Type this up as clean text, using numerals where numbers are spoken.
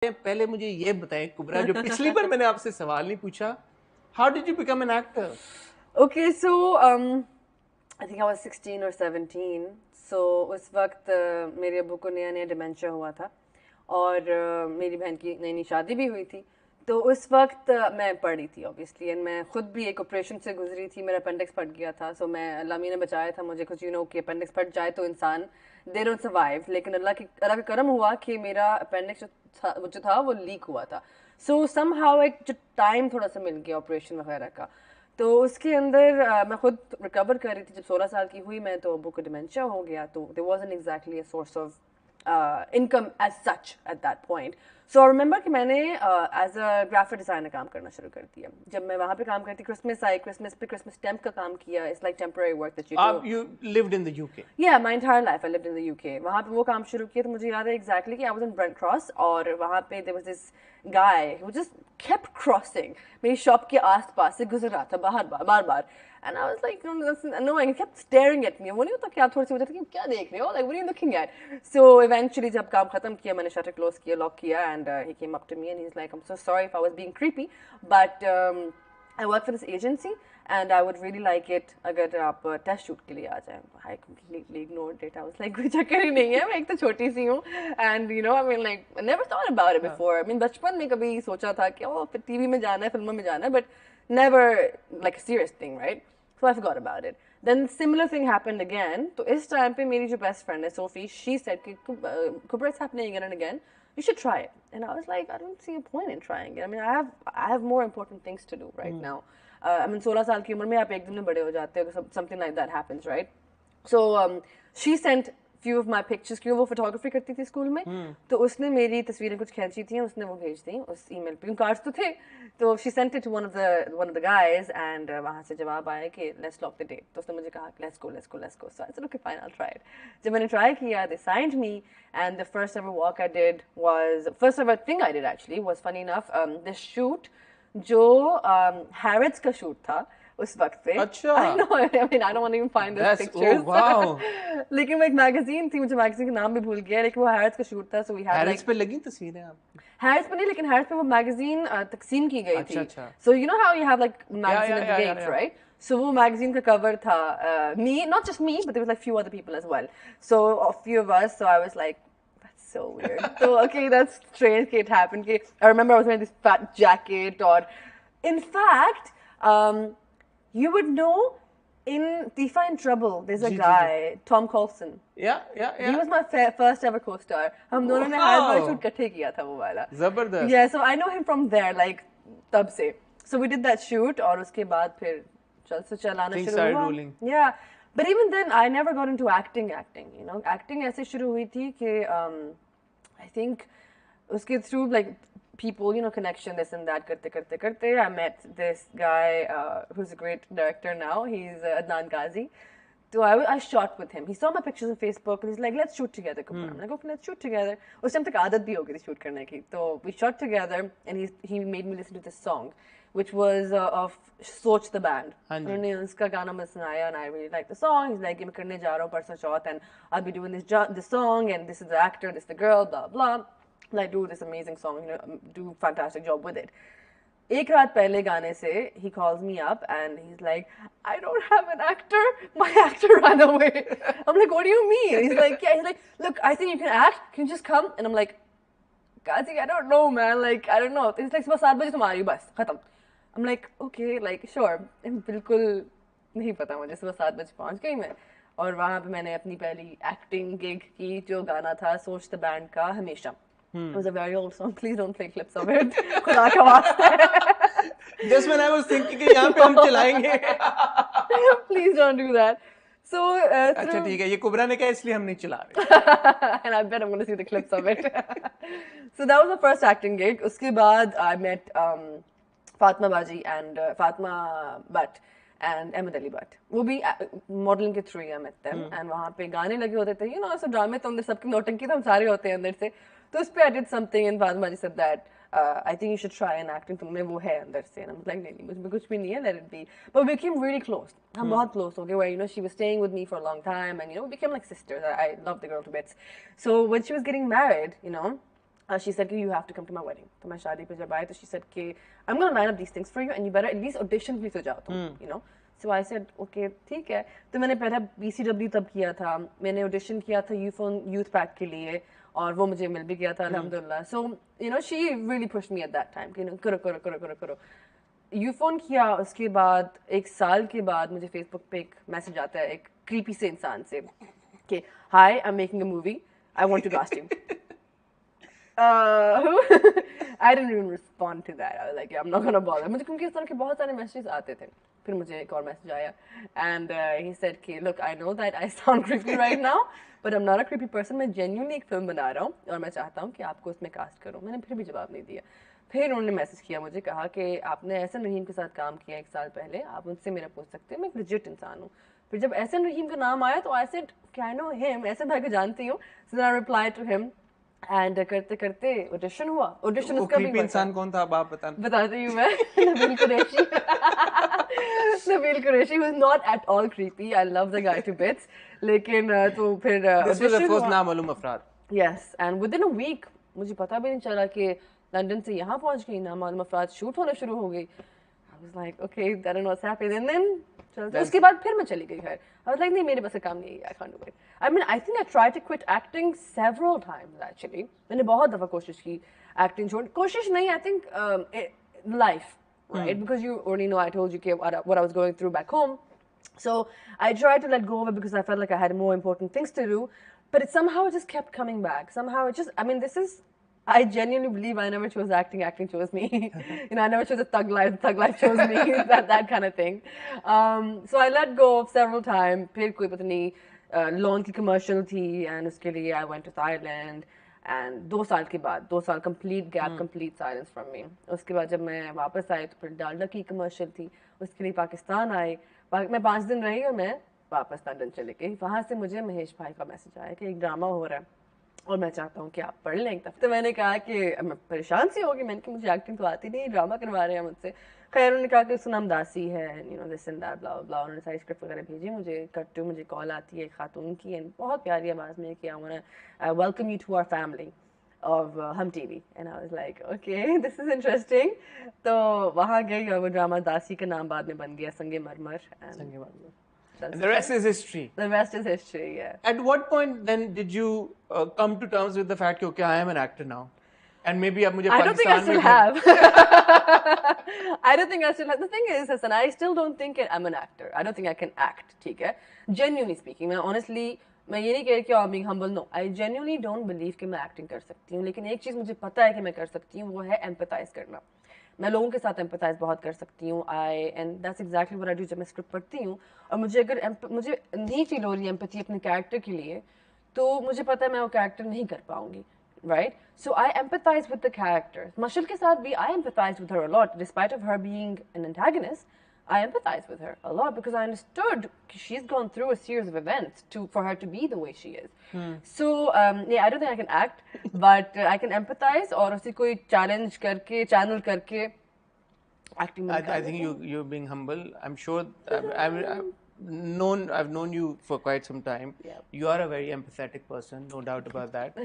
पहले मुझे ये बताएं कुबरा, जो पिछली बार मैंने आपसे सवाल नहीं पूछा, how did you become an actor? Okay, so I think I was 16 or 17. So उस वक्त मेरे अब्बू को नया नया डिमेंशिया हुआ था और मेरी बहन की नई नई शादी भी हुई थी। तो उस वक्त मैं पढ़ी थी ऑब्वियसली, एंड मैं खुद भी एक ऑपरेशन से गुजरी थी। मेरा अपेंडिक्स फट गया था, सो मैं अल्लाह ने बचाया था मुझे, कुछ कि अपेंडिक्स फट जाए तो इंसान दे डोंट सर्वाइव, लेकिन अल्लाह का करम हुआ कि मेरा अपेंडिक्स जो था वो लीक हुआ था। सो समहाउ एक जो टाइम थोड़ा सा मिल गया ऑपरेशन वगैरह का। तो उसके अंदर मैं खुद रिकवर कर रही थी। जब 16 साल की हुई मैं, तो अब्बू को डिमेंशिया हो गया, तो there wasn't exactly a source of income as such at that point. So I remember कि मैंने एज अ ग्राफिक डिज़ाइनर काम करना शुरू कर दिया। जब मैं वहाँ पे काम करती, क्रिसमस आई, क्रिसमस पे क्रिसमस स्टैम्प का काम किया। It's like temporary work that you आप do. You lived in the UK? Yeah, my entire life I lived in the UK. वहाँ पे वो काम शुरू किया, तो मुझे याद है exactly कि I was in Brent Cross, और वहाँ पे there was this guy who just kept crossing मेरी शॉप के आसपास से गुजर रहा था बार बार, and I was like, that's annoying. He kept staring at me. वो नहीं होता कि आप थोड़ी सी वजह कि क्या देख रहे हो, like what are you looking at? So eventually जब काम खत्म किया, मैंने शटर क्लोज किया, लॉक किया, and he came up to me and he's like, I'm so sorry if I was being creepy, but I work for this agency and I would really like it अगर आप test shoot के लिए आ जाएं। I completely ignored it. I was like कोई चक्कर ही नहीं है, मैं एक तो छोटी सी हूँ, and you know I mean like I never thought about it before. I mean बचपन में कभी सोचा था कि ओ फिर टीवी में जाना है, फिल्मों में जाना है, but never like a serious thing, right? So I forgot about it. Then similar thing happened again. तो इस टाइम पे मेरी जो बेस्ट फ्रेंड है Sophie, she said कि Kubra, it's happening again and again. You should try it. And I was like, I don't see a point in trying it. I mean, I have more important things to do right now. I mean, 16 साल की उम्र में आप एक दिन में बड़े हो जाते हो, something like that happens, right? So she sent few of my pictures, क्यों वो photography करती थी स्कूल में, तो उसने मेरी तस्वीरें कुछ खींची थी, उसने वो भेज दी उस ईमेल पे, कार्ड्स तो थे, तो she sent it to one of the guys, and वहाँ से जवाब आया कि let's lock the date। तो उसने मुझे कहा let's go। So I said okay fine, I'll try it। जब मैंने try किया, they signed me, and the first ever walk I did was, first ever thing I did actually was, funny enough, this shoot जो हैरिट्स का shoot था उस वक्त पे। अच्छा, I know, I mean I don't want to even find those that's, oh pictures। Wow. लेकिन वो एक मैगजीन थी, मुझे मैगजीन का नाम भी भूल गया, लेकिन वो हैरिट्स का शूट था, so we had Harris like पे लगी तस्वीरें आपकी? हैरिट्स पे नहीं, लेकिन हैरिट्स पे वो मैगजीन तकसीम की गई अच्छा थी। अच्छा, So you know how you have like या magazine या at the या या gates, या right? So वो मैगजीन का कवर था, me, not just me, but there was like few other people as well. So a few of us, so I was like, that's so weird। So okay, that's strange कि it happened कि I remember I was wearing this fat jacket, or in fact, you would know in Tifa in Trouble, there's a G G G, guy, Tom Colson। या He was my first ever co-star। हम दोनों ने higher वाला wow, shoot इकट्ठे किया था वो वाला। जबरदस्त। Yeah, so I know him from there, like तब से। So we did that shoot, और उसके बाद फिर चल से चलाना थिंग्स शुरू स्टार्टेड हुआ। Rolling. Yeah, but even then I never got into acting, you know। Acting ऐसे शुरू हुई थी कि I think उसके through like people, you know, connection, this and that, करते I met this guy who's a great director now। He's Adnan Ghazi। So I shot with him. He saw my pictures on Facebook and he's like, let's shoot together, Kumar। I'm like, okay, let's shoot together। उस time तक आदत भी हो गई थी shoot करने की, तो we shot together and he made me listen to this song which was of Soch the band। हाँ जी, उन्होंने उसका गाना मुझे सुनाया and I really liked the song। He's like, ये मैं करने जा रहा हूँ परसों चौथ, and I'll be doing this song, and this is the actor, this is the girl, blah blah। Like, do this amazing song, you know, do fantastic job with it। एक रात पहले गाने से he calls me up and he's like, I don't have an actor, my actor ran away। I'm like, what do you mean? He's like, yeah, he's like, look, I think you can act, can you just come? And I'm like, Kazi, I don't know man, like I don't know। He's like, सुबह 7 बजे तुम आ रही हो बस, खत्म। I'm like, okay, like sure। बिल्कुल नहीं पता मुझे, सुबह 7 बजे पहुंच गई मैं, और वहां पे मैंने अपनी पहली एक्टिंग गिग की, जो गाना था सोच द बैंड का हमेशा। It was a very old song, please don't play clips of it। खुदा का वास्ता है। Just when I was thinking कि यहाँ पे हम चलाएंगे। Please don't do that। So अच्छा through ठीक है, ये कुबरा ने कहा इसलिए हम नहीं चला रहे। and I bet I'm going to see the clips of it। So that was the first acting gig। उसके बाद I met Fatma Baji and Fatma Butt and Ahmed Ali Butt। वो भी मॉडलिंग के through I met them, and वहाँ पे गाने लगे होते थे, you know, ऐसे ड्रामे तो अंदर सबके नौटंकी तो हम सारे होते हैं अंदर से, तो उस पे I did something and Fatma Baji said that I think you should try an acting, तुमने वो है अंदर से। And I was like, नहीं मुझ में कुछ भी नहीं है, let it be। But we became really close। हम बहुत close हो गए, where you know she was staying with me for a long time, and you know we became like sisters। I love the girl to bits। So when she was getting married, you know, she said कि you have to come to my wedding. तो मैं शादी पे जब आई तो she said कि I'm gonna line up these things for you and you better at least audition भी तो जाओ तुम, you know. So I said okay ठीक है. तो मैंने पहला BCW तब किया था. मैंने audition किया था youth pack के लिए और वो मुझे मिल भी गया था अल्हम्दुलिल्लाह. So you know she really pushed me at that time. You know करो करो करो करो करो. यूफोन किया उसके बाद 1 साल के बाद मुझे फेसबुक पे एक मैसेज आता है एक क्रीपी से इंसान से कि hi I am making a movie I want to cast you I didn't even respond to that. I was like, yeah, I'm not gonna bother. मुझे क्योंकि इस तरह के बहुत सारे मैसेजेस आते थे. फिर मुझे एक और मैसेज आया and he said कि look I know that I sound creepy right now but I'm not a creepy person. मैं genuinely एक फिल्म बना रहा हूँ और मैं चाहता हूँ कि आपको उसमें कास्ट करो. मैंने फिर भी जवाब नहीं दिया. फिर उन्होंने मैसेज किया मुझे कहा कि आपने एहसन रहीम के साथ काम किया 1 साल पहले आप उनसे मेरा पूछ सकते हैं मैं एक लेजिट इंसान हूँ. फिर जब एहसन रहीम का नाम आया तो आई सेड कि आई नो हिम एहसन भाई को जानती हूँ. So I reply to him and करते करते ऑडिशन हुआ. ऑडिशन उसका भी creepy इंसान कौन था अब आप बताना. बताती हूँ मैं. Nabeel Qureshi. Nabeel Qureshi was not at all creepy. I love the guy to bits. लेकिन तो फिर This was the first नामालूम अफराद. Yes, and within a week मुझे पता भी नहीं चला कि लंदन से यहाँ पहुँच गई नामालूम अफराद शूट होना शुरू हो गई. I was like, okay, I don't know what's happening. And then चलते उसके बाद फिर मैं चली गई घर. I was like, नहीं मेरे पास का काम नहीं है. I can't do it. I mean, I think I tried to quit acting several times actually. मैंने बहुत दफ़ा कोशिश की acting छोड़. कोशिश नहीं, I think life, right? Because you already know I told you what I was going through back home. So I tried to let go of it because I felt like I had more important things to do. But it somehow just kept coming back. Somehow it just, I mean, I genuinely believe I never chose acting, acting chose me. You know, I never chose a thug life chose me, that kind of thing. So I let go of several times. फिर कोई पता नहीं loan की commercial थी and उसके लिए I went to Thailand and 2 साल के बाद 2 साल complete gap, complete silence from me. उसके बाद जब मैं वापस आई तो फिर डालडा की commercial थी. उसके लिए पाकिस्तान आई. मैं 5 दिन रही और मैं वापस लंदन चली गई. वहाँ से मुझे महेश भाई का मैसेज आया कि एक ड्रामा हो रहा है और मैं चाहता हूँ कि आप पढ़ लें एक दफ़ा. तो मैंने कहा कि मैं परेशान सी होगी. मैंने कहा मुझे एक्टिंग तो आती नहीं, ड्रामा करवा रहे हैं मुझसे. खैर उन्होंने कहा कि उसका नाम दासी है, you know this and that blah blah. उन्होंने सारी स्क्रिप्ट वगैरह भेजी मुझे. कट्टू मुझे कॉल आती है एक खातून की एंड बहुत प्यारी आवाज़ में कि I want welcome you to our family of Hum TV. And I was like okay this is interesting. तो वहाँ गई और वो ड्रामा दासी का नाम बाद में बन गया संगे मरमर. And the rest is history. The rest is history, yeah. At what point then did you come to terms with the fact that okay, I am an actor now, and maybe अब मुझे I don't think I Pakistan still में have. I don't think I still have. The thing is, Hassan, I still don't think I'm an actor. I don't think I can act. ठीक है? Genuinely speaking, मैं honestly मैं ये नहीं कह रही कि I'm being humble. No, I genuinely don't believe कि मैं acting कर सकती हूँ. लेकिन एक चीज़ मुझे पता है कि मैं कर सकती हूँ, वो है empathize करना. मैं लोगों के साथ एम्पथाइज बहुत कर सकती हूँ. And that's exactly what I do. जब मैं स्क्रिप्ट पढ़ती हूँ और मुझे अगर मुझे नहीं फील हो रही है एम्पैथी अपने कैरेक्टर के लिए तो मुझे पता है मैं वो कैरेक्टर नहीं कर पाऊंगी. Right. So I empathize with the character. Mashal के साथ भी I empathize with her a lot despite of her being an antagonist. I empathize with her a lot because I understood she's gone through a series of events for her to be the way she is. So yeah, I don't think I can act, but I can empathize और उसे कोई challenge करके channel करके acting. I think you're being humble. I'm sure. I've known you for quite some time. Yeah. You are a very empathetic person, no doubt about that.